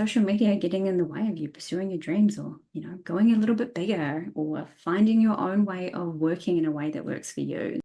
social media getting in the way of you pursuing your dreams or, going a little bit bigger or finding your own way of working in a way that works for you.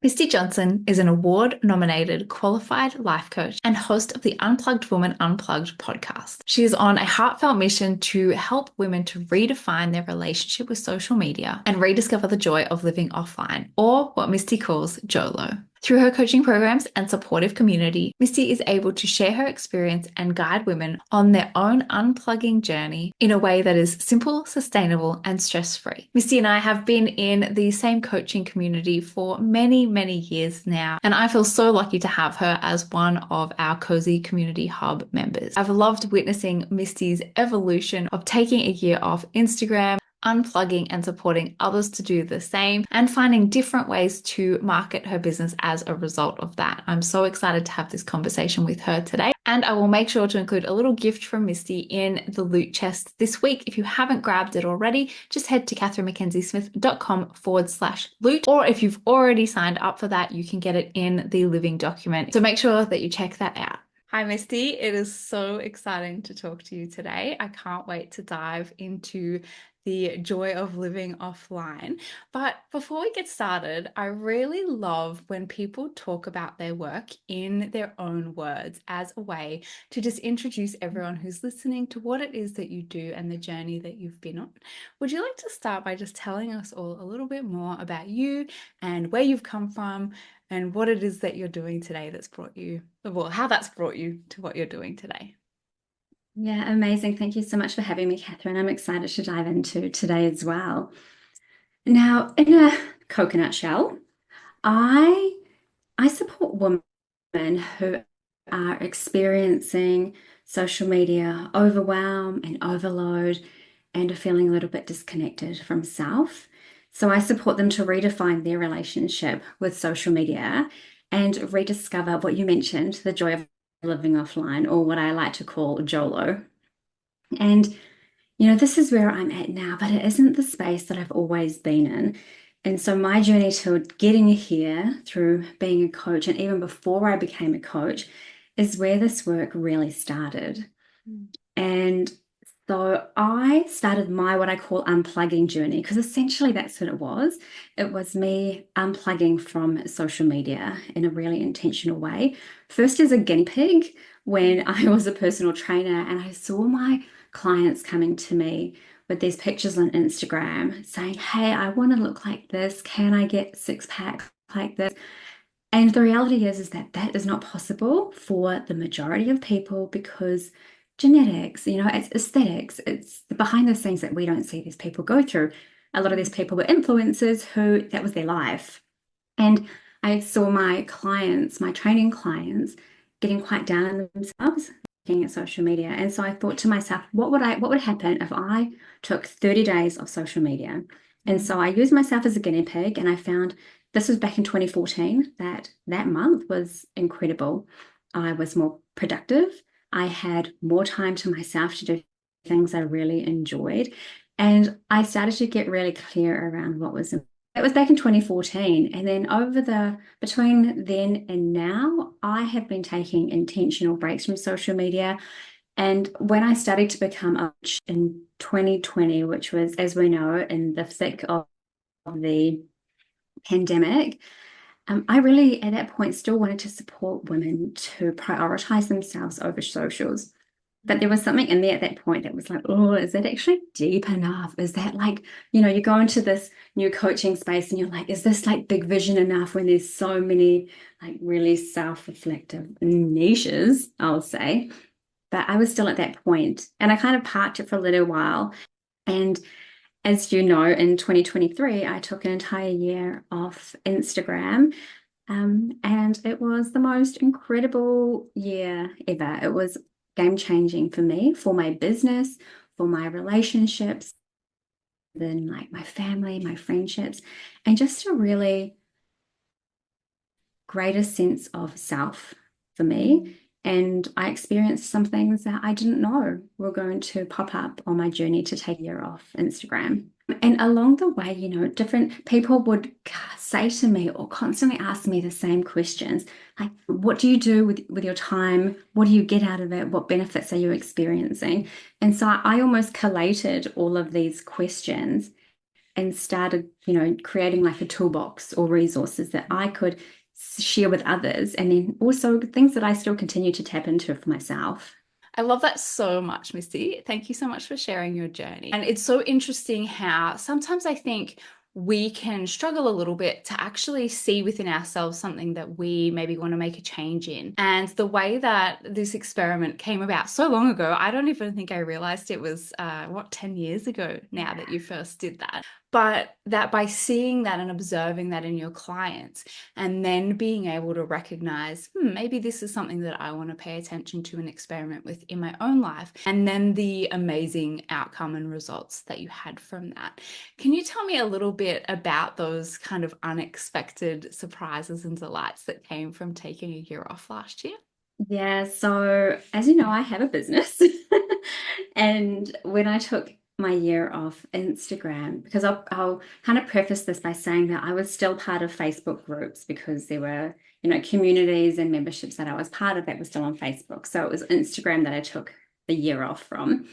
Misty Johnson is an award-nominated qualified life coach and host of the Unplugged Woman, Unplugged podcast. She is on a heartfelt mission to help women to redefine their relationship with social media and rediscover the joy of living offline, or what Misty calls JOLO. Through her coaching programs and supportive community, Misty is able to share her experience and guide women on their own unplugging journey in a way that is simple, sustainable, and stress-free. Misty and I have been in the same coaching community for many, many years now, and I feel so lucky to have her as one of our Cozy Community Hub members. I've loved witnessing Misty's evolution of taking a year off Instagram, unplugging and supporting others to do the same, and finding different ways to market her business as a result of that. I'm so excited to have this conversation with her today, and I will make sure to include a little gift from Misty in the loot chest this week. If you haven't grabbed it already, just head to catherinemackenzie-smith.com/loot, or if you've already signed up for that, you can get it in the living document. So make sure that you check that out. Hi, Misty. It is so exciting to talk to you today. I can't wait to dive into the joy of living offline. But before we get started, I really love when people talk about their work in their own words as a way to just introduce everyone who's listening to what it is that you do and the journey that you've been on. Would you like to start by just telling us all a little bit more about you and where you've come from and what it is that you're doing today that's brought you, well, how that's brought you to what you're doing today? Yeah, amazing. Thank you so much for having me, Catherine. I'm excited to dive into today as well. Now, in a coconut shell, I support women who are experiencing social media overwhelm and overload and are feeling a little bit disconnected from self. So I support them to redefine their relationship with social media and rediscover what you mentioned, the joy of living offline, or what I like to call JOLO. And this is where I'm at now, but it isn't the space that I've always been in. And so my journey to getting here through being a coach, and even before I became a coach, is where this work really started. And so I started my what I call unplugging journey, because essentially that's what it was. It was me unplugging from social media in a really intentional way. First as a guinea pig when I was a personal trainer and I saw my clients coming to me with these pictures on Instagram saying, hey, I want to look like this. Can I get six packs like this? And the reality is that that is not possible for the majority of people because genetics, it's aesthetics, it's the behind the scenes that we don't see these people go through. A lot of these people were influencers who that was their life. And I saw my clients, my training clients, getting quite down on themselves looking at social media. And so I thought to myself, what would happen if I took 30 days of social media? And so I used myself as a guinea pig, and I found this was back in 2014, that month was incredible. I was more productive. I had more time to myself to do things I really enjoyed. And I started to get really clear around what was important. That was back in 2014. And then between then and now, I have been taking intentional breaks from social media. And when I started to become a coach in 2020, which was, as we know, in the thick of the pandemic, I really, at that point, still wanted to support women to prioritize themselves over socials. But there was something in there at that point that was like, oh, is that actually deep enough? Is that like, you go into this new coaching space and you're like, is this like big vision enough when there's so many like really self-reflective niches, I'll say. But I was still at that point and I kind of parked it for a little while. And as you know, in 2023, I took an entire year off Instagram. And it was the most incredible year ever. It was game-changing for me, for my business, for my relationships, then like my family, my friendships, and just a really greater sense of self for me. And I experienced some things that I didn't know were going to pop up on my journey to take a year off Instagram. And along the way, different people would say to me or constantly ask me the same questions, like, what do you do with your time? What do you get out of it? What benefits are you experiencing? And so I almost collated all of these questions and started, creating like a toolbox or resources that I could share with others, and then also things that I still continue to tap into for myself. I love that so much, Misty. Thank you so much for sharing your journey. And it's so interesting how sometimes I think we can struggle a little bit to actually see within ourselves something that we maybe want to make a change in. And the way that this experiment came about so long ago, I don't even think I realized it was, 10 years ago now that you first did that. But that by seeing that and observing that in your clients, and then being able to recognize, maybe this is something that I want to pay attention to and experiment with in my own life, and then the amazing outcome and results that you had from that. Can you tell me a little bit about those kind of unexpected surprises and delights that came from taking a year off last year? Yeah, so as you know, I have a business. And when I took my year off Instagram, because I'll kind of preface this by saying that I was still part of Facebook groups because there were, communities and memberships that I was part of that were still on Facebook. So it was Instagram that I took the year off from.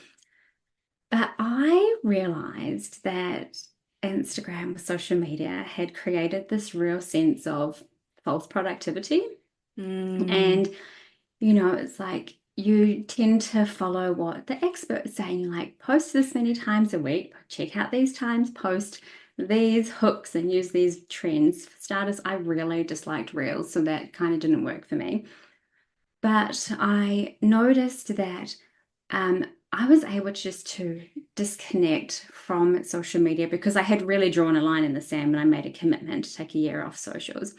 But I realized that Instagram, social media, had created this real sense of false productivity. Mm. And it's like you tend to follow what the experts say. You like post this many times a week, check out these times, post these hooks and use these trends. For starters, I really disliked reels, so that kind of didn't work for me. But I noticed that I was able just to disconnect from social media because I had really drawn a line in the sand when I made a commitment to take a year off socials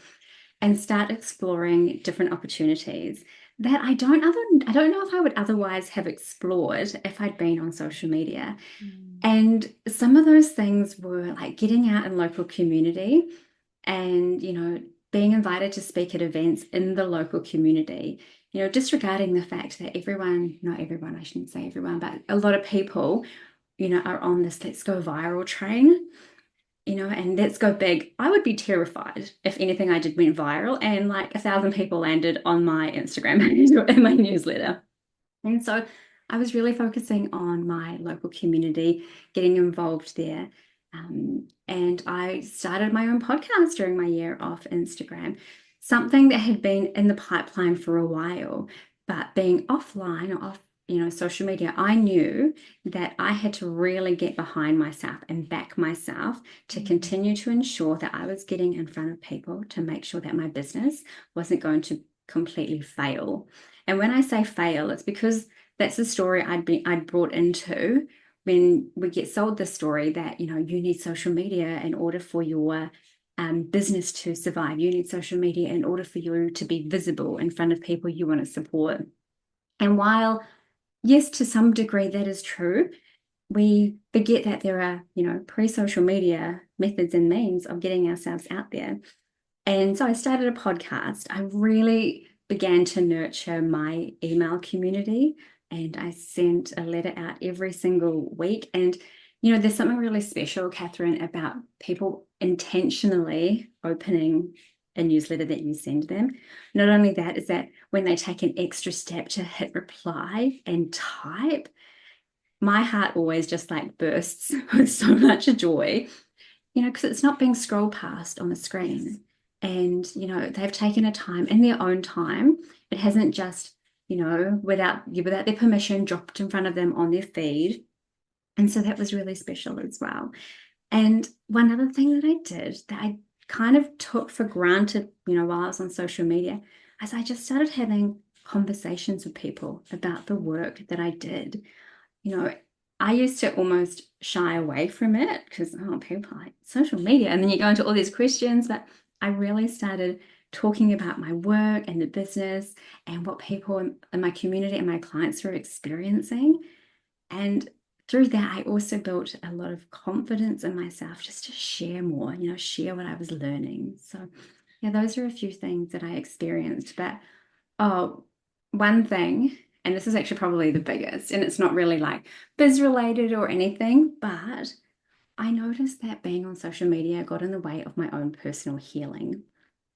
and start exploring different opportunities that I don't know if I would otherwise have explored if I'd been on social media. Mm. And some of those things were like getting out in local community and, being invited to speak at events in the local community, disregarding the fact that everyone, not everyone, I shouldn't say everyone, but a lot of people, are on this let's go viral train, and let's go big. I would be terrified if anything I did went viral and like 1,000 people landed on my Instagram page or in my newsletter. And so I was really focusing on my local community, getting involved there. And I started my own podcast during my year off Instagram, something that had been in the pipeline for a while, but being offline or off, social media, I knew that I had to really get behind myself and back myself to continue to ensure that I was getting in front of people to make sure that my business wasn't going to completely fail. And when I say fail, it's because that's the story I'd brought into when we get sold the story that, you need social media in order for your business to survive. You need social media in order for you to be visible in front of people you want to support. And while, yes, to some degree that is true, we forget that there are, pre-social media methods and means of getting ourselves out there. And so I started a podcast. I really began to nurture my email community, and I sent a letter out every single week. And, there's something really special, Catherine, about people intentionally opening a newsletter that you send them. Not only that, is that when they take an extra step to hit reply and type, my heart always just like bursts with so much joy, because it's not being scrolled past on the screen. And, they've taken a time in their own time. It hasn't just, without their permission, dropped in front of them on their feed. And so that was really special as well. And one other thing that I did that I kind of took for granted, while I was on social media, is I just started having conversations with people about the work that I did. I used to almost shy away from it because, people are like social media. And then you go into all these questions, but I really started talking about my work and the business and what people in my community and my clients were experiencing. And through that, I also built a lot of confidence in myself just to share more, share what I was learning. So, yeah, those are a few things that I experienced. But, oh, one thing, and this is actually probably the biggest, and it's not really like biz related or anything, but I noticed that being on social media got in the way of my own personal healing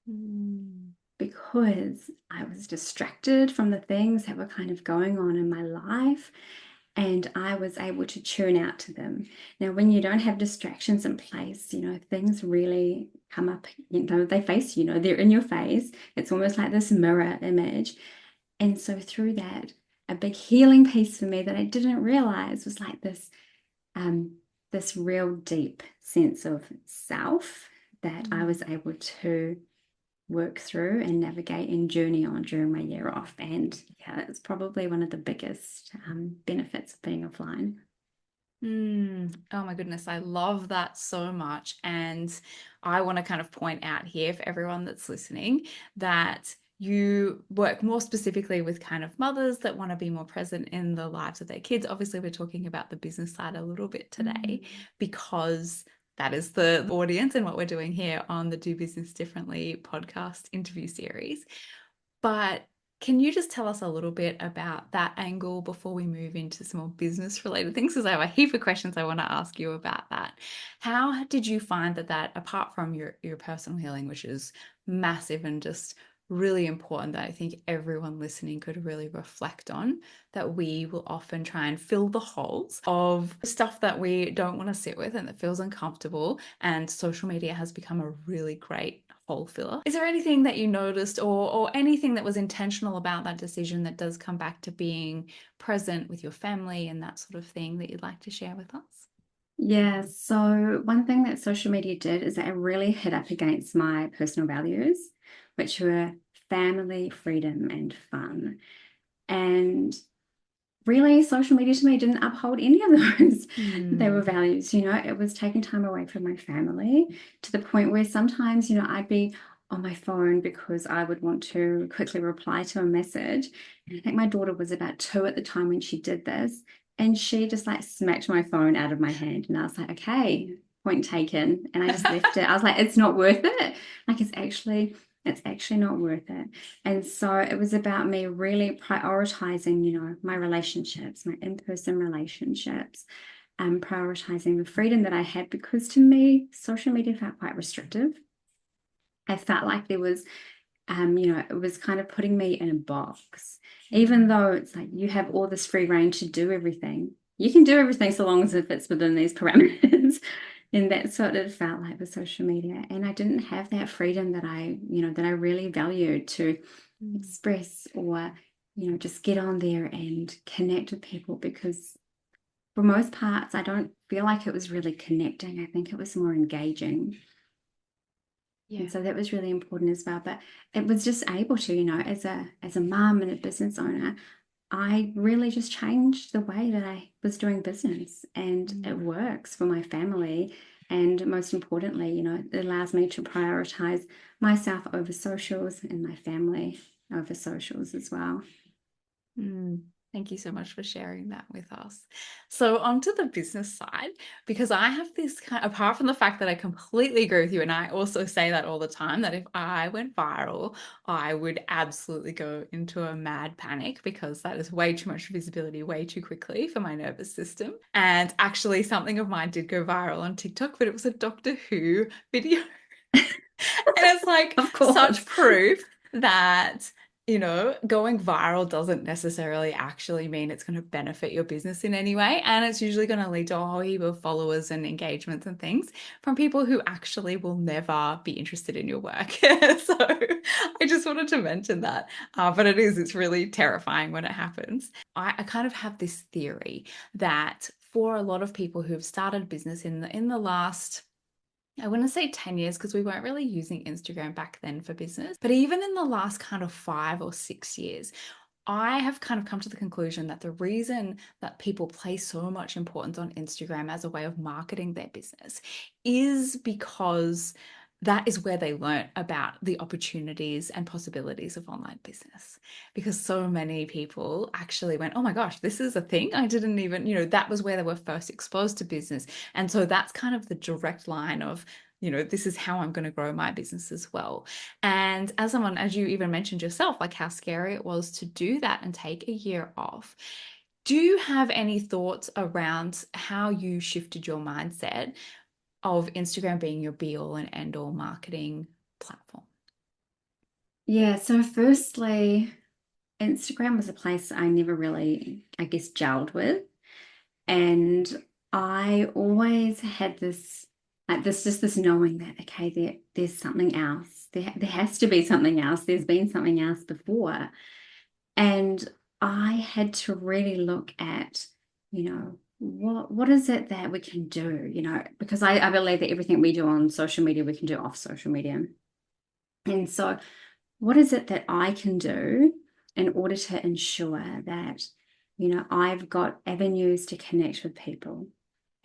Mm. because I was distracted from the things that were kind of going on in my life. And I was able to tune out to them. Now, when you don't have distractions in place, things really come up, they face you, they're in your face. It's almost like this mirror image. And so through that, a big healing piece for me that I didn't realize was like um, this real deep sense of self that I was able to work through and navigate and journey on during my year off. And yeah, it's probably one of the biggest benefits of being offline. Oh my goodness, I love that so much. And I want to kind of point out here for everyone that's listening that you work more specifically with kind of mothers that want to be more present in the lives of their kids. Obviously, we're talking about the business side a little bit today because that is the audience and what we're doing here on the Do Business Differently podcast interview series. But can you just tell us a little bit about that angle before we move into some more business related things? Because I have a heap of questions I want to ask you about that. How did you find that apart from your personal healing, which is massive and just really important that I think everyone listening could really reflect on, that we will often try and fill the holes of stuff that we don't want to sit with and that feels uncomfortable. And social media has become a really great hole filler. Is there anything that you noticed or anything that was intentional about that decision that does come back to being present with your family and that sort of thing that you'd like to share with us? Yeah, so one thing that social media did is that it really hit up against my personal values, which were family, freedom, and fun. And really, social media to me didn't uphold any of those. They were values, it was taking time away from my family to the point where sometimes, I'd be on my phone because I would want to quickly reply to a message. And I think my daughter was about 2 at the time when she did this. And she just like smacked my phone out of my hand. And I was like, okay, point taken. And I just left it. I was like, it's not worth it. Like it's actually not worth it. And so it was about me really prioritizing, my relationships, my in-person relationships, and prioritizing the freedom that I had because to me, social media felt quite restrictive. I felt like there was, it was kind of putting me in a box, even though it's like you have all this free reign to do everything. You can do everything so long as it fits within these parameters. And that's what it felt like with social media. And I didn't have that freedom that I really valued to express or, just get on there and connect with people because for most parts, I don't feel like it was really connecting. I think it was more engaging. Yeah. And so that was really important as well. But it was just able to, as a mom and a business owner, I really just changed the way that I was doing business and it works for my family. And most importantly, it allows me to prioritize myself over socials and my family over socials as well. Thank you so much for sharing that with us. So onto the business side, because I have this kind, apart from the fact that I completely agree with you, and I also say that all the time, that if I went viral, I would absolutely go into a mad panic because that is way too much visibility way too quickly for my nervous system. And actually something of mine did go viral on TikTok, but it was a Doctor Who video. And it's like Of course. such proof that, going viral doesn't necessarily actually mean it's going to benefit your business in any way. And it's usually going to lead to a whole heap of followers and engagements and things from people who actually will never be interested in your work. So I just wanted to mention that. But it's really terrifying when it happens. I kind of have this theory that for a lot of people who've started business in the last, I wouldn't say 10 years because we weren't really using Instagram back then for business, but even in the last kind of 5 or 6 years, I have kind of come to the conclusion that the reason that people place so much importance on Instagram as a way of marketing their business is because that is where they learn about the opportunities and possibilities of online business. Because so many people actually went, oh my gosh, this is a thing. I didn't even, that was where they were first exposed to business. And so that's kind of the direct line of this is how I'm going to grow my business as well. And as someone, as you even mentioned yourself, like how scary it was to do that and take a year off. Do you have any thoughts around how you shifted your mindset of Instagram being your be all and end all marketing platform? Yeah, so firstly, Instagram was a place I never really, I guess, gelled with. And I always had this, like this, just this knowing that, okay, there's something else. There has to be something else. There's been something else before. And I had to really look at, what is it that we can do, because I believe that everything we do on social media, we can do off social media. And so what is it that I can do in order to ensure that, I've got avenues to connect with people?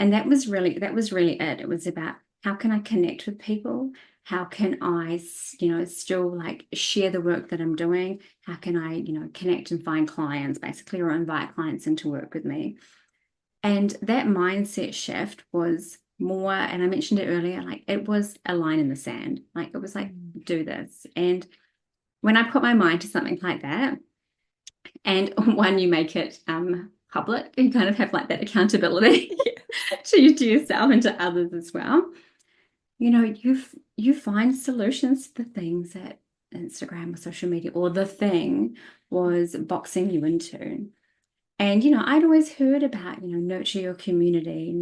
And that was really it. It was about how can I connect with people? How can I, still like share the work that I'm doing? How can I, connect and find clients basically, or invite clients in to work with me? And that mindset shift was more, and I mentioned it earlier, like it was a line in the sand. Like it was like, do this. And when I put my mind to something like that, and when you make it public, you kind of have like that accountability to yourself and to others as well. You find solutions to the things that Instagram or social media or the thing was boxing you into. And, I'd always heard about, nurture your community,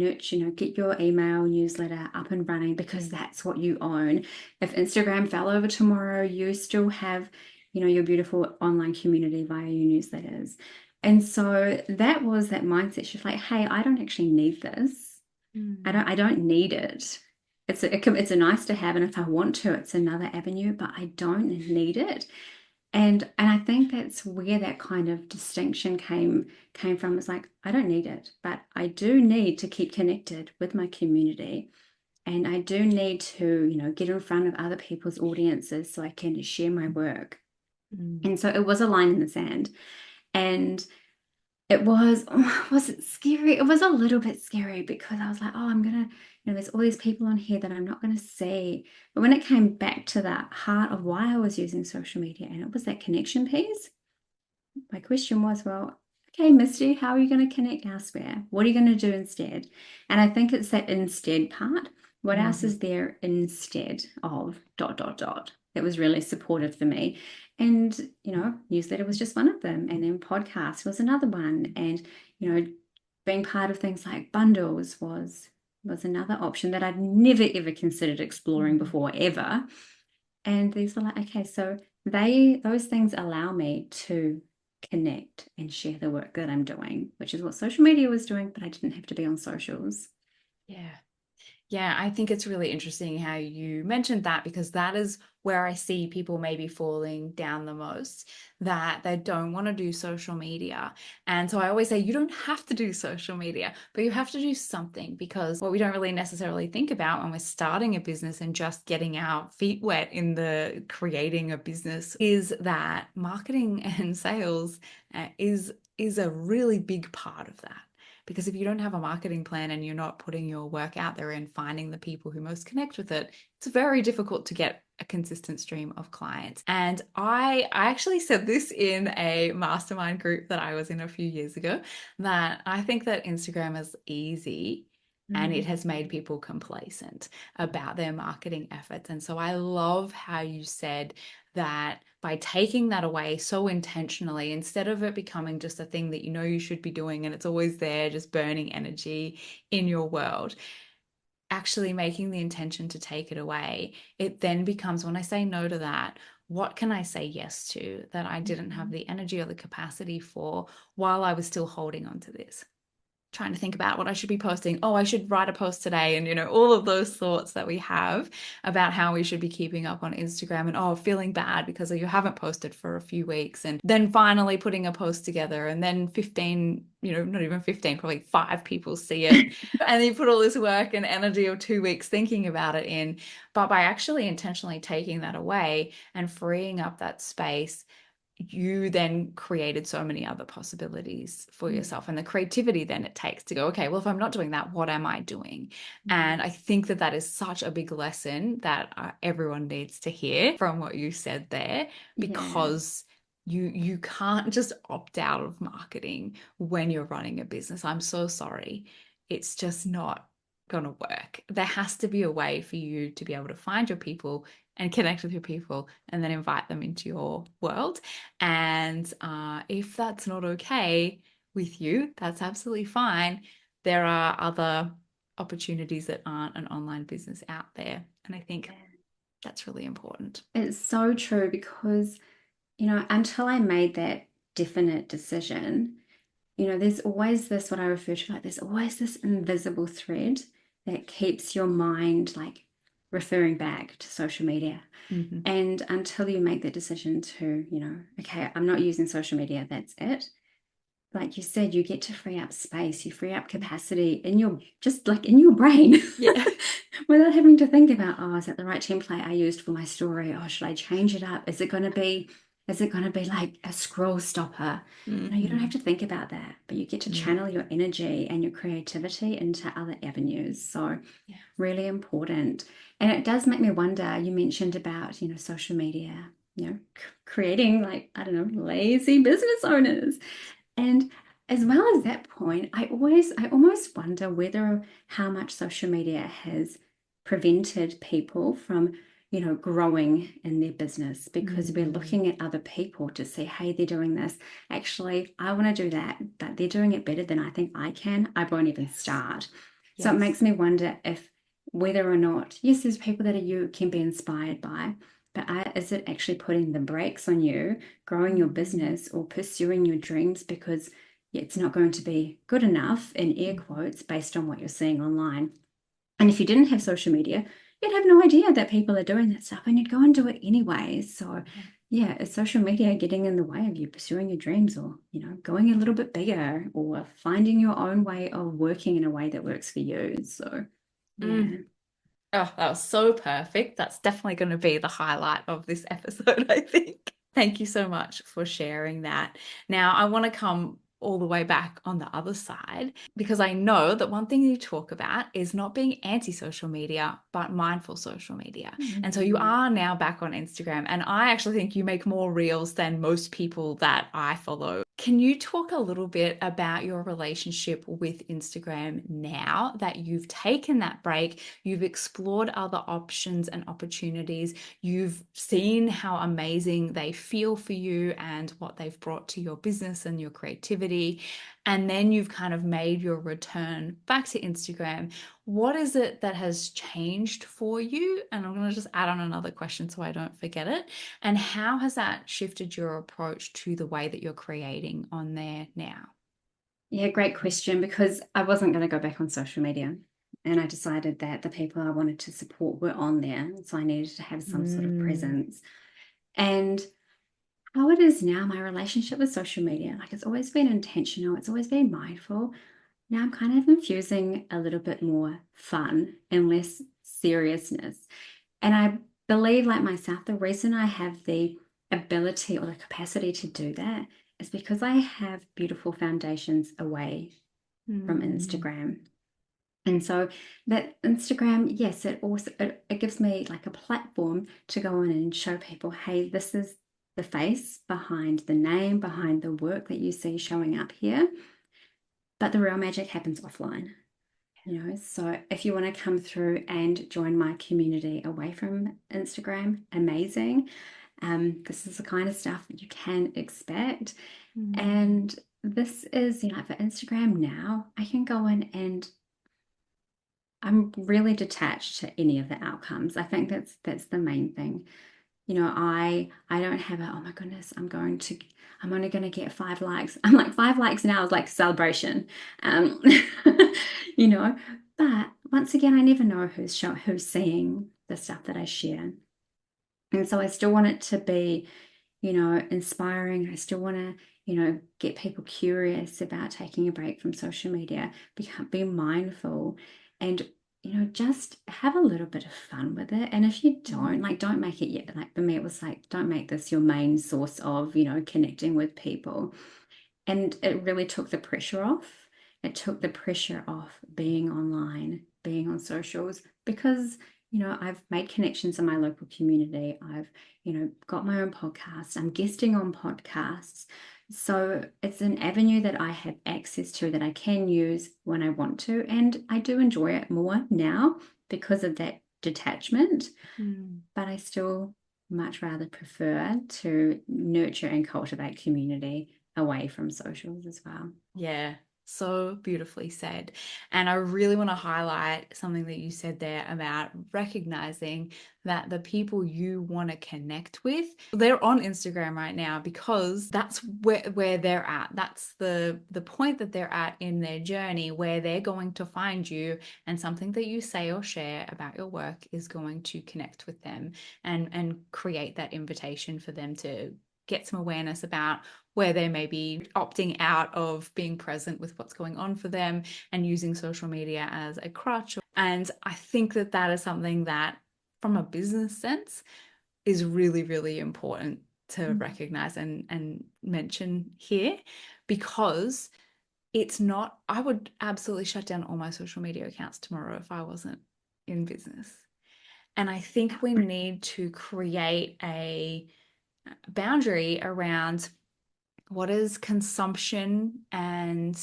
get your email newsletter up and running because that's what you own. If Instagram fell over tomorrow, you still have, your beautiful online community via your newsletters. And so that was that mindset shift, like, hey, I don't actually need this. I don't need it. It's a nice to have, and if I want to, it's another avenue, but I don't need it. And I think that's where that kind of distinction came from. It's like, I don't need it, but I do need to keep connected with my community. And I do need to, get in front of other people's audiences so I can share my work. And so it was a line in the sand. And it was it scary? It was a little bit scary because I was like, oh, I'm gonna, there's all these people on here that I'm not gonna see. But when it came back to the heart of why I was using social media, and it was that connection piece, my question was, well, okay, Misty, how are you going to connect elsewhere? What are you going to do instead? And I think it's that instead part. What else is there instead of dot, dot, dot? That was really supportive for me. And, newsletter was just one of them. And then podcast was another one. And, being part of things like bundles was another option that I'd never ever considered exploring before, ever. And these were like, okay, so those things allow me to connect and share the work that I'm doing, which is what social media was doing, but I didn't have to be on socials. Yeah. Yeah, I think it's really interesting how you mentioned that, because that is where I see people maybe falling down the most, that they don't want to do social media. And so I always say you don't have to do social media, but you have to do something, because what we don't really necessarily think about when we're starting a business and just getting our feet wet in the creating a business is that marketing and sales is a really big part of that. Because if you don't have a marketing plan and you're not putting your work out there and finding the people who most connect with it, it's very difficult to get a consistent stream of clients. And I actually said this in a mastermind group that I was in a few years ago, that I think that Instagram is easy and it has made people complacent about their marketing efforts. And so I love how you said that by taking that away so intentionally, instead of it becoming just a thing that you should be doing and it's always there, just burning energy in your world, actually making the intention to take it away, it then becomes, when I say no to that, what can I say yes to that I didn't have the energy or the capacity for while I was still holding on to this? Trying to think about what I should be posting. Oh, I should write a post today. And, all of those thoughts that we have about how we should be keeping up on Instagram, and, oh, feeling bad because you haven't posted for a few weeks, and then finally putting a post together, and then 15, not even 15, probably 5 people see it. And you put all this work and energy of 2 weeks thinking about it but by actually intentionally taking that away and freeing up that space, you then created so many other possibilities for yourself, and the creativity then it takes to go, okay, well, if I'm not doing that, what am I doing? And I think that that is such a big lesson that everyone needs to hear from what you said there, Yeah. because you can't just opt out of marketing when you're running a business. I'm so sorry. It's just not going to work. There has to be a way for you to be able to find your people and connect with your people and then invite them into your world. And if that's not okay with you, that's absolutely fine. There are other opportunities that aren't an online business out there. And I think that's really important. It's so true because, until I made that definite decision, there's always this, what I refer to, like, there's always this invisible thread that keeps your mind like referring back to social media. Mhm. And until you make the decision to, okay, I'm not using social media, that's it. Like you said, you get to free up space, you free up capacity in your, just like in your brain, Yeah. without having to think about, oh, is that the right template I used for my story? Oh, should I change it up? Is it going to be like a scroll stopper? You don't have Mhm. to think about that, but you get to Mm. channel your energy and your creativity into other avenues. So Yeah. really important. And it does make me wonder, you mentioned about, social media, creating, like, I don't know, lazy business owners. And as well as that point, I almost wonder whether how much social media has prevented people from, growing in their business because we're Mm. looking at other people to say, hey, they're doing this. Actually, I want to do that, but they're doing it better than I think I can. I won't even Yes. start. So it Yes. makes me wonder if whether or not, yes, there's people that you can be inspired by, but is it actually putting the brakes on you growing your Mm. business or pursuing your dreams because it's not going to be good enough, in air Mm. quotes, based on what you're seeing online? And if you didn't have social media, you'd have no idea that people are doing that stuff and you'd go and do it anyway. So, Yeah. yeah, is social media getting in the way of you pursuing your dreams or, going a little bit bigger or finding your own way of working in a way that works for you? So, yeah. Mm. Oh, that was so perfect. That's definitely going to be the highlight of this episode, I think. Thank you so much for sharing that. Now, I want to come all the way back on the other side because I know that one thing you talk about is not being anti-social media, but mindful social media. And so you Mm. are now back on Instagram, and I actually think you make more reels than most people that I follow. Can you talk a little bit about your relationship with Instagram now that you've taken that break, you've explored other options and opportunities, you've seen how amazing they feel for you and what they've brought to your business and your creativity, and then you've kind of made your return back to Instagram? What is it that has changed for you? And I'm going to just add on another question so I don't forget it. And how has that shifted your approach to the way that you're creating on there now? Yeah, great question, because I wasn't going to go back on social media. And I decided that the people I wanted to support were on there. So I needed to have some sort of Mm. presence. And how it is now, my relationship with social media, like, it's always been intentional, it's always been mindful. Now I'm kind of infusing a little bit more fun and less seriousness. And I believe, like myself, the reason I have the ability or the capacity to do that is because I have beautiful foundations away from Mm. Instagram. And so that Instagram, yes, it gives me like a platform to go on and show people, hey, this is the face behind the name, behind the work that you see showing up here. But the real magic happens offline. So if you want to come through and join my community away from Instagram, amazing. This is the kind of stuff that you can expect. Mm. And this is, for Instagram now, I can go in and I'm really detached to any of the outcomes. I think that's the main thing. I don't have a, oh my goodness, I'm only going to get 5 likes. I'm like, 5 likes now is like celebration. Um, you know, but once again, I never know who's seeing the stuff that I share. And so I still want it to be, inspiring. I still want to, get people curious about taking a break from social media, be mindful. And just have a little bit of fun with it. And if you don't, like, don't make it yet. Like for me, it was like, don't make this your main source of, connecting with people. And it really took the pressure off. It took the pressure off being online, being on socials, because, I've made connections in my local community. I've, got my own podcast. I'm guesting on podcasts. So it's an avenue that I have access to that I can use when I want to. And I do enjoy it more now because of that detachment. But I still much rather prefer to nurture and cultivate community away from socials as well. Yeah, so beautifully said. And I really want to highlight something that you said there about recognizing that the people you want to connect with, they're on Instagram right now because that's where they're at. That's the point that they're at in their journey, where they're going to find you, and something that you say or share about your work is going to connect with them and create that invitation for them to get some awareness about where they may be opting out of being present with what's going on for them and using social media as a crutch. And I think that that is something that, from a business sense, is really, really important to recognize and mention here, because it's not, I would absolutely shut down all my social media accounts tomorrow if I wasn't in business. And I think we need to create a boundary around what is consumption and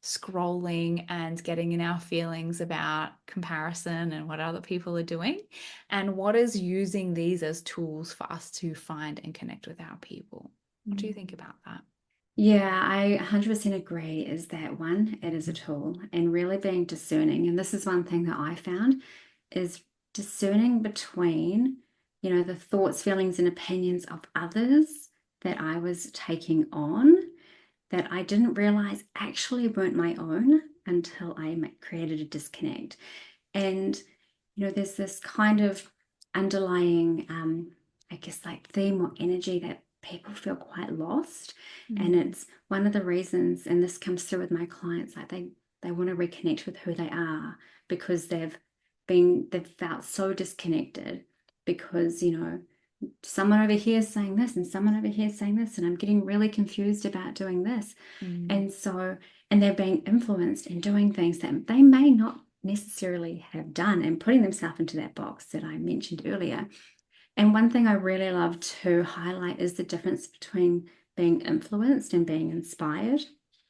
scrolling and getting in our feelings about comparison and what other people are doing, and what is using these as tools for us to find and connect with our people. What do you think about that? Yeah, I 100% agree. Is that one, it is a tool, and really being discerning. And this is one thing that I found is discerning between, the thoughts, feelings, and opinions of others that I was taking on that I didn't realize actually weren't my own until I created a disconnect. And, there's this kind of underlying, I guess, like theme or energy that people feel quite lost. And it's one of the reasons, and this comes through with my clients, like they want to reconnect with who they are because they've felt so disconnected because, someone over here is saying this and someone over here is saying this, and I'm getting really confused about doing this. And so, and they're being influenced and doing things that they may not necessarily have done, and putting themselves into that box that I mentioned earlier. And one thing I really love to highlight is the difference between being influenced and being inspired.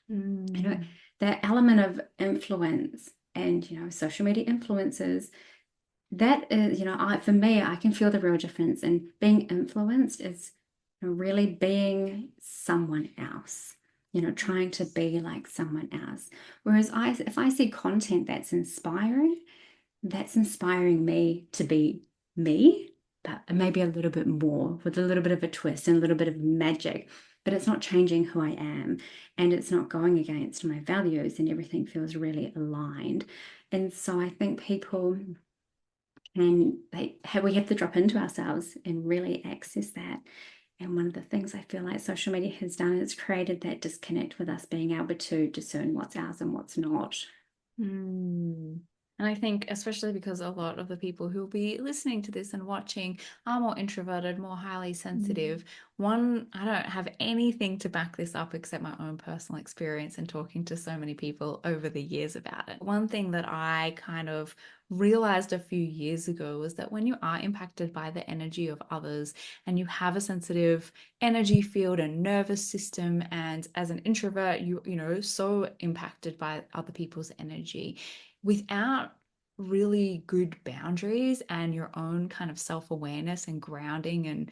That element of influence and, social media influencers, that is, for me, I can feel the real difference. And being influenced is really being someone else, trying to be like someone else. Whereas if I see content that's inspiring me to be me, but maybe a little bit more with a little bit of a twist and a little bit of magic. But it's not changing who I am, and it's not going against my values, and everything feels really aligned. And so I think people we have to drop into ourselves and really access that. And one of the things I feel like social media has done is created that disconnect with us being able to discern what's ours and what's not. And I think, especially because a lot of the people who will be listening to this and watching are more introverted, more highly sensitive. One, I don't have anything to back this up except my own personal experience and talking to so many people over the years about it. One thing that I kind of realized a few years ago was that when you are impacted by the energy of others and you have a sensitive energy field and nervous system, and as an introvert, so impacted by other people's energy, without really good boundaries and your own kind of self-awareness and grounding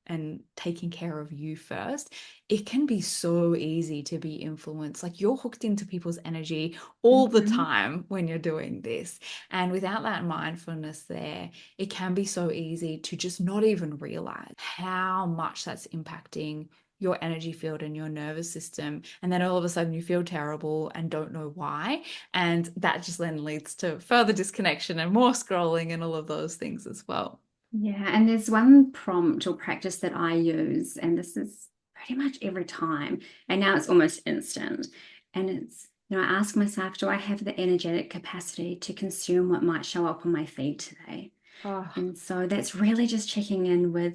and taking care of you first, it can be so easy to be influenced. Like, you're hooked into people's energy all the time when you're doing this. And without that mindfulness there, it can be so easy to just not even realize how much that's impacting your energy field and your nervous system. And then all of a sudden you feel terrible and don't know why. And that just then leads to further disconnection and more scrolling and all of those things as well. Yeah, and there's one prompt or practice that I use, and this is pretty much every time, and now it's almost instant. And it's I ask myself, do I have the energetic capacity to consume what might show up on my feed today? Oh. And so that's really just checking in with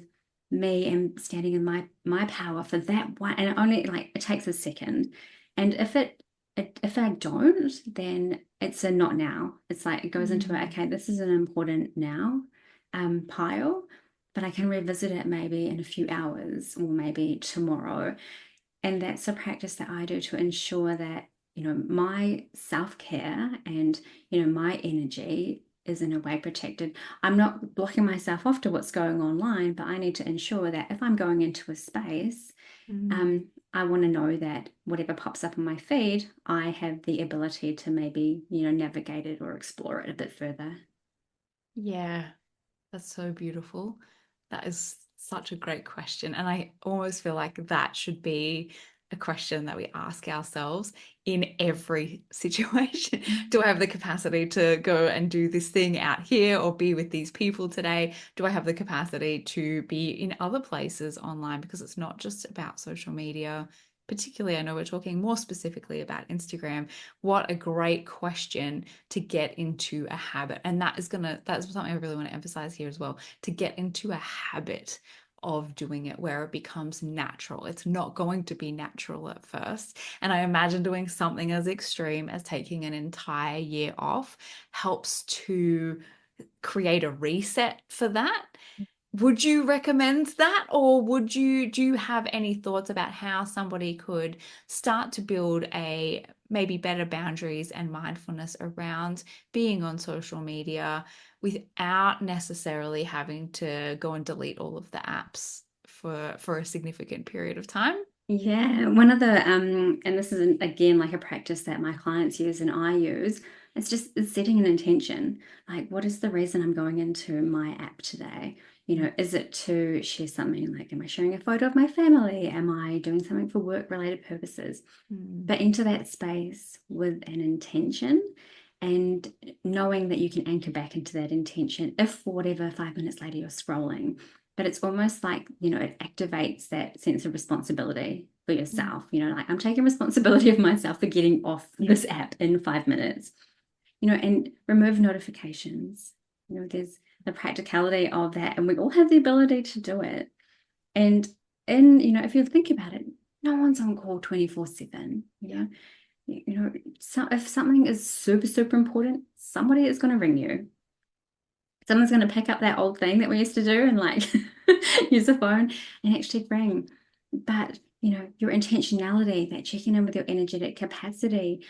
me and standing in my power for that one. And only like it takes a second. And if I don't, then it's a not now. It's like it goes into a, Mm. okay, this is an important now pile, but I can revisit it maybe in a few hours or maybe tomorrow. And that's a practice that I do to ensure that, my self-care and, my energy is in a way protected. I'm not blocking myself off to what's going online, but I need to ensure that if I'm going into a space, Mm. I want to know that whatever pops up on my feed, I have the ability to maybe, navigate it or explore it a bit further. Yeah, that's so beautiful. That is such a great question. And I almost feel like that should be a question that we ask ourselves in every situation. Do I have the capacity to go and do this thing out here or be with these people today? Do I have the capacity to be in other places online? Because it's not just about social media. Particularly, I know we're talking more specifically about Instagram. What a great question to get into a habit. And that's something I really want to emphasize here as well, to get into a habit of doing it where it becomes natural. It's not going to be natural at first. And I imagine doing something as extreme as taking an entire year off helps to create a reset for that. Would you recommend that, or do you have any thoughts about how somebody could start to build a maybe better boundaries and mindfulness around being on social media without necessarily having to go and delete all of the apps for a significant period of time? Yeah, one of the and this is again like a practice that my clients use and I use. It's setting an intention. Like, what is the reason I'm going into my app today? Is it to share something like, am I sharing a photo of my family? Am I doing something for work-related purposes? Mm. But into that space with an intention and knowing that you can anchor back into that intention if for whatever 5 minutes later you're scrolling. But it's almost like, it activates that sense of responsibility for Mm. yourself. Like I'm taking responsibility of myself for getting off this app in 5 minutes, and remove notifications. There's the practicality of that, and we all have the ability to do it. And if you think about it, no one's on call 24/7. So if something is super, super important, somebody is going to ring you. Someone's going to pick up that old thing that we used to do and like use the phone and actually ring. But, your intentionality, that checking in with your energetic capacity,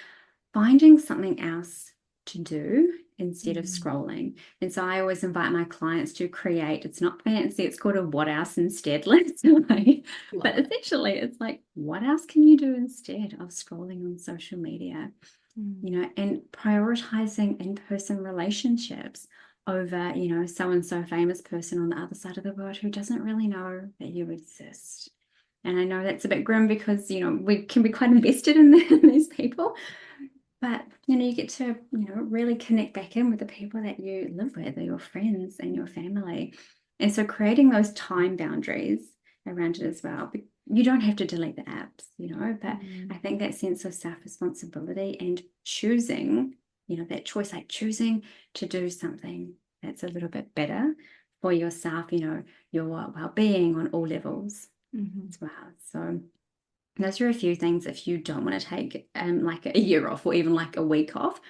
finding something else to do instead of Mm. scrolling. And so I always invite my clients to create, it's not fancy, it's called a what else instead list. Love But it. essentially, it's like, what else can you do instead of scrolling on social media? Mm. And prioritizing in-person relationships over, so and so famous person on the other side of the world who doesn't really know that you exist. And I know that's a bit grim because, we can be quite invested in these people. But, you get to, really connect back in with the people that you live with, or your friends and your family. And so creating those time boundaries around it as well. But you don't have to delete the apps, but Mm. I think that sense of self-responsibility and choosing, that choice, like choosing to do something that's a little bit better for yourself, your well-being on all levels Mhm. as well. So those are a few things if you don't want to take like a year off or even like a week off.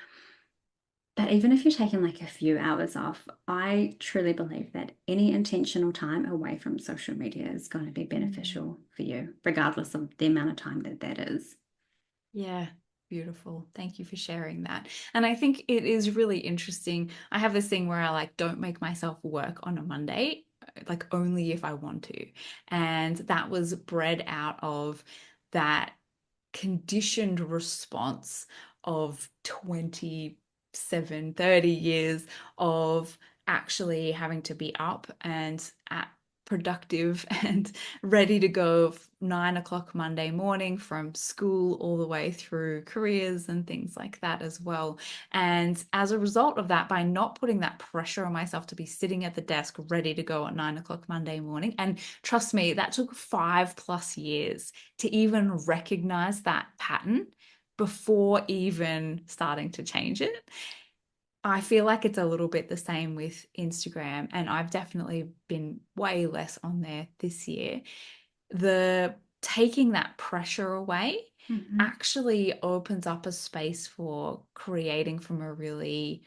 But even if you're taking like a few hours off, I truly believe that any intentional time away from social media is going to be Mm. beneficial for you, regardless of the amount of time that that is. Yeah, beautiful. Thank you for sharing that. And I think it is really interesting. I have this thing where I like don't make myself work on a Monday, like only if I want to. And that was bred out of that conditioned response of 27, 30 years of actually having to be up and at productive and ready to go 9 o'clock Monday morning from school all the way through careers and things like that as well. And as a result of that, by not putting that pressure on myself to be sitting at the desk ready to go at 9 o'clock Monday morning, and trust me, that took 5+ years to even recognize that pattern before even starting to change it. I feel like it's a little bit the same with Instagram, and I've definitely been way less on there this year. The taking that pressure away Mhm. actually opens up a space for creating from a really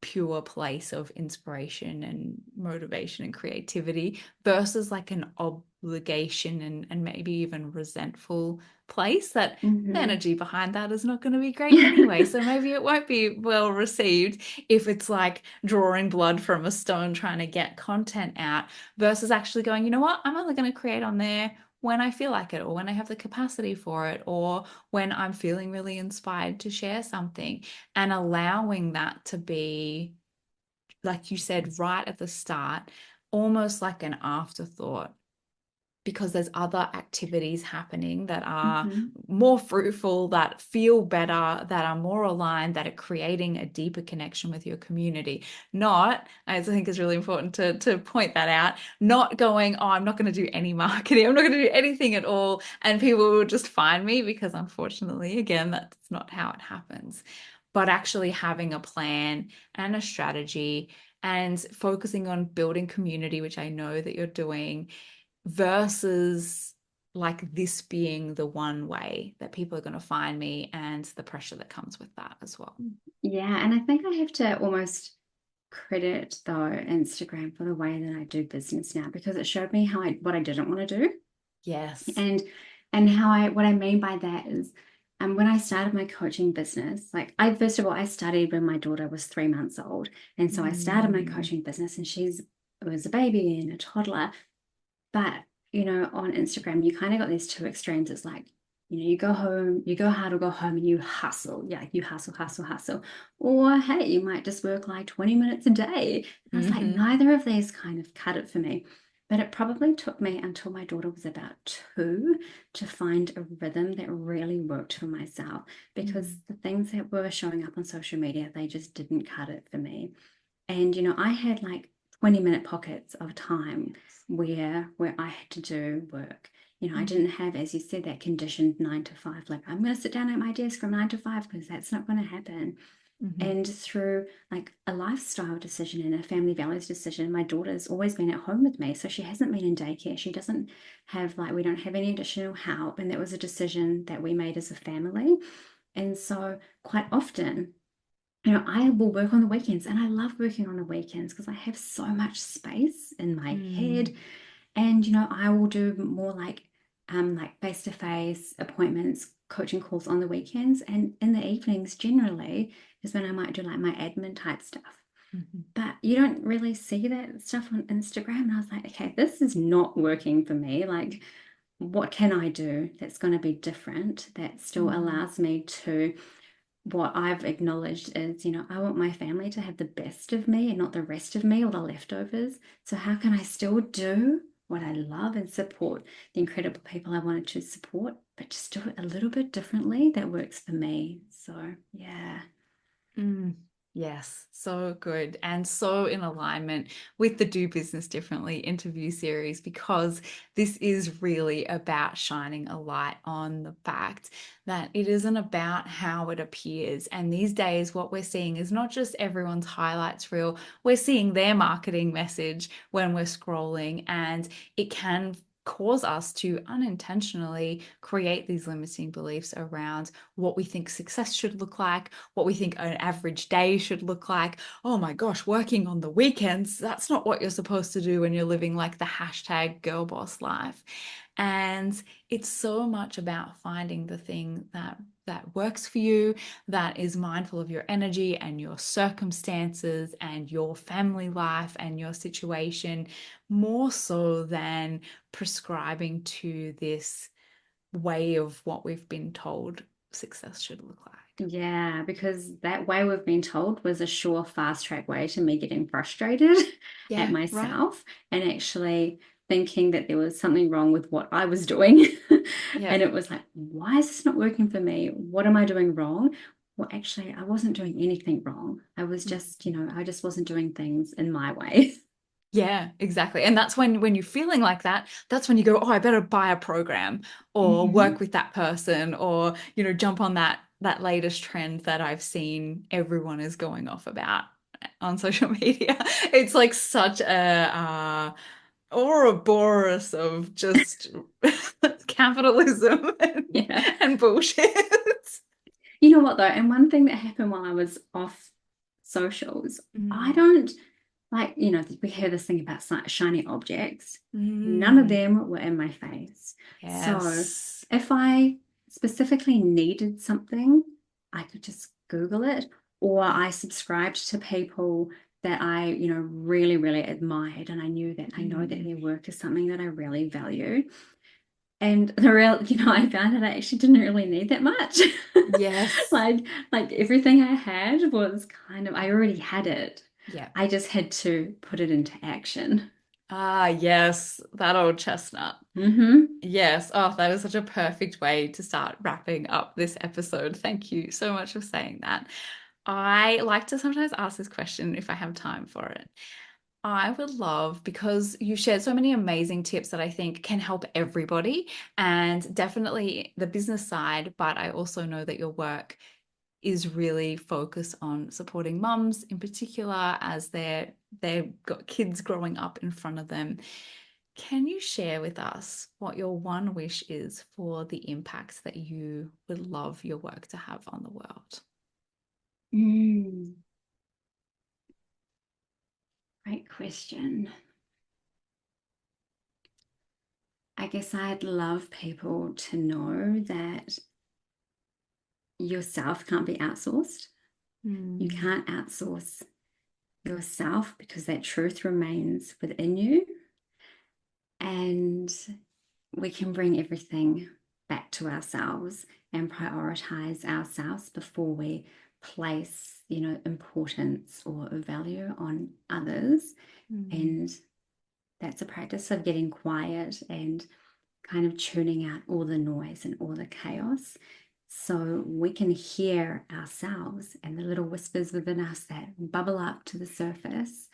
pure place of inspiration and motivation and creativity versus like an obligation and maybe even resentful place that the Mhm. energy behind that is not going to be great anyway. So maybe it won't be well received if it's like drawing blood from a stone trying to get content out versus actually going, you know what, I'm only going to create on there when I feel like it or when I have the capacity for it or when I'm feeling really inspired to share something and allowing that to be, like you said, right at the start, almost like an afterthought because there's other activities happening that are Mhm. more fruitful, that feel better, that are more aligned, that are creating a deeper connection with your community. Not, I think is really important to point that out, not going, oh, I'm not going to do any marketing, I'm not going to do anything at all, and people will just find me because unfortunately, again, that's not how it happens. But actually having a plan and a strategy and focusing on building community, which I know that you're doing versus like this being the one way that people are going to find me and the pressure that comes with that as well. Yeah, and I think I have to almost credit though Instagram for the way that I do business now because it showed me how I what I didn't want to do. Yes. And and how I what I mean by that is when I started my coaching business, like I first of all I studied when my daughter was 3 months old. And so I started my Mm. coaching business and she's was a baby and a toddler. But, on Instagram, you kind of got these two extremes. It's like, you go home, you go hard or go home and you hustle. Yeah, you hustle, hustle, hustle. Or hey, you might just work like 20 minutes a day. And I was like, Hmm. neither of these kind of cut it for me. But it probably took me until my daughter was about 2 to find a rhythm that really worked for myself because Mm. the things that were showing up on social media, they just didn't cut it for me. And I had like 20-minute pockets of time where I had to do work. I Mm. didn't have, as you said, that conditioned 9 to 5. Like I'm going to sit down at my desk from 9 to 5 because that's not going to happen. Hmm. And through like a lifestyle decision and a family values decision, my daughter's always been at home with me. So she hasn't been in daycare. She doesn't have like, we don't have any additional help. And that was a decision that we made as a family. And so quite often, I will work on the weekends and I love working on the weekends because I have so much space in my head. Mm. And, I will do more like face-to-face appointments, coaching calls on the weekends. And in the evenings generally is when I might do like my admin type stuff. Mhm. But you don't really see that stuff on Instagram. And I was like, okay, this is not working for me. Like, what can I do that's going to be different that still Mm. allows me to what I've acknowledged is, I want my family to have the best of me and not the rest of me or the leftovers. So, how can I still do what I love and support the incredible people I wanted to support, but just do it a little bit differently that works for me? So, yeah. Mm, yes, so good. And so in alignment with the Do Business Differently interview series, because this is really about shining a light on the fact that it isn't about how it appears. And these days, what we're seeing is not just everyone's highlights reel, we're seeing their marketing message when we're scrolling, and it can cause us to unintentionally create these limiting beliefs around what we think success should look like, what we think an average day should look like. Oh my gosh, working on the weekends, that's not what you're supposed to do when you're living like the hashtag girl boss life. And it's so much about finding the thing that works for you, that is mindful of your energy and your circumstances and your family life and your situation, more so than prescribing to this way of what we've been told success should look like. Yeah, because that way we've been told was a sure fast track way to me getting frustrated at Yeah, right. myself and actually thinking that there was something wrong with what I was doing. Yeah. And it was like, why is this not working for me? What am I doing wrong? Well, actually, I wasn't doing anything wrong. I was just, I just wasn't doing things in my way. Yeah, exactly. And that's when you're feeling like that, that's when you go, oh, I better buy a program or Mhm. work with that person or, jump on that that latest trend that I've seen everyone is going off about on social media. It's like such a Ouroboros of just capitalism Yeah. and bullshit. You know what though? And one thing that happened while I was off socials, I Mm. don't like, we hear this thing about shiny objects. None of Mm. them were in my face. So Yes. if I specifically needed something, I could just Google it, or I subscribed to people that I, really, really admired. And I know that Mm. their work is something that I really value. And I found that I actually didn't really need that much. Yes. Like, like everything I had was kind of, I already had it. Yeah. I just had to put it into action. Ah, yes, that old chestnut. Hmm. Yes. Oh, that is such a perfect way to start wrapping up this episode. Thank you so much for saying that. I like to sometimes ask this question if I have time for it. I would love, because you shared so many amazing tips that I think can help everybody, and definitely the business side, but I also know that your work is really focused on supporting mums in particular as they've got kids growing up in front of them. Can you share with us what your one wish is for the impact that you would love your work to have on the world? Mm, great question. I guess I'd love people to know that yourself can't be outsourced. You Mm. can't outsource yourself because that truth remains within you. And we can bring everything back to ourselves and prioritize ourselves before we place, importance or value on others. Mm. And that's a practice of getting quiet and kind of tuning out all the noise and all the chaos so we can hear ourselves and the little whispers within us that bubble up to the surface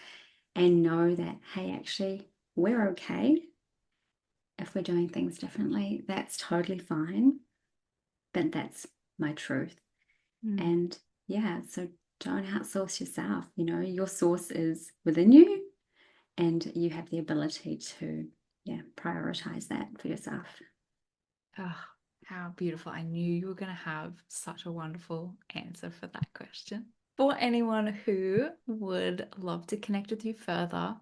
and know that, hey, actually, we're okay if we're doing things differently. That's totally fine, but that's my truth. Mm. And yeah, so don't outsource yourself. Your source is within you, and you have the ability to, yeah, prioritize that for yourself. Oh, how beautiful. I knew you were going to have such a wonderful answer for that question. For anyone who would love to connect with you further,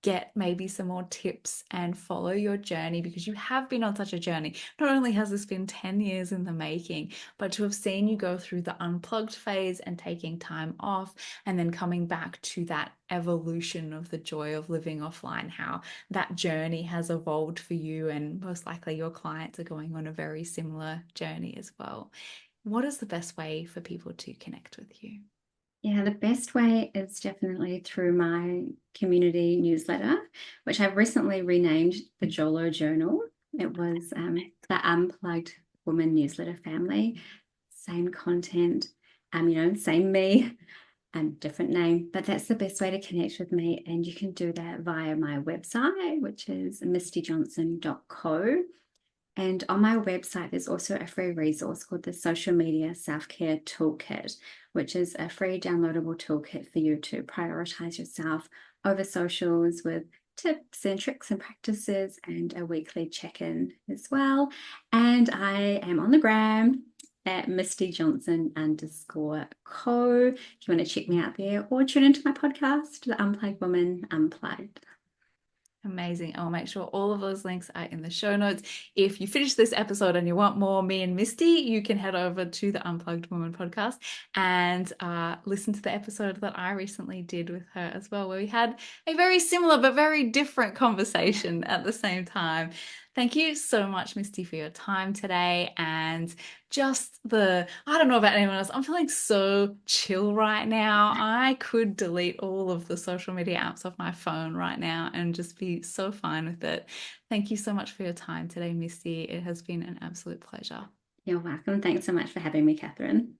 get maybe some more tips and follow your journey, because you have been on such a journey. Not only has this been 10 years in the making, but to have seen you go through the unplugged phase and taking time off and then coming back to that evolution of the joy of living offline, how that journey has evolved for you, and most likely your clients are going on a very similar journey as well. What is the best way for people to connect with you? Yeah, the best way is definitely through my community newsletter, which I've recently renamed the Jolo Journal. It was the Unplugged Woman newsletter family. Same content, same me, different name, but that's the best way to connect with me. And you can do that via my website, which is mistyjohnson.co. And on my website, there's also a free resource called the Social Media Self-Care Toolkit, which is a free downloadable toolkit for you to prioritize yourself over socials with tips and tricks and practices, and a weekly check-in as well. And I am on the gram at Misty Johnson _co if you want to check me out there, or tune into my podcast, The Unplugged Woman Unplugged. Amazing. I'll make sure all of those links are in the show notes. If you finish this episode and you want more me and Misty, you can head over to the Unplugged Woman podcast and listen to the episode that I recently did with her as well, where we had a very similar but very different conversation at the same time. Thank you so much, Misty, for your time today. And I don't know about anyone else, I'm feeling so chill right now. I could delete all of the social media apps off my phone right now and just be so fine with it. Thank you so much for your time today, Misty. It has been an absolute pleasure. You're welcome. Thanks so much for having me, Catherine.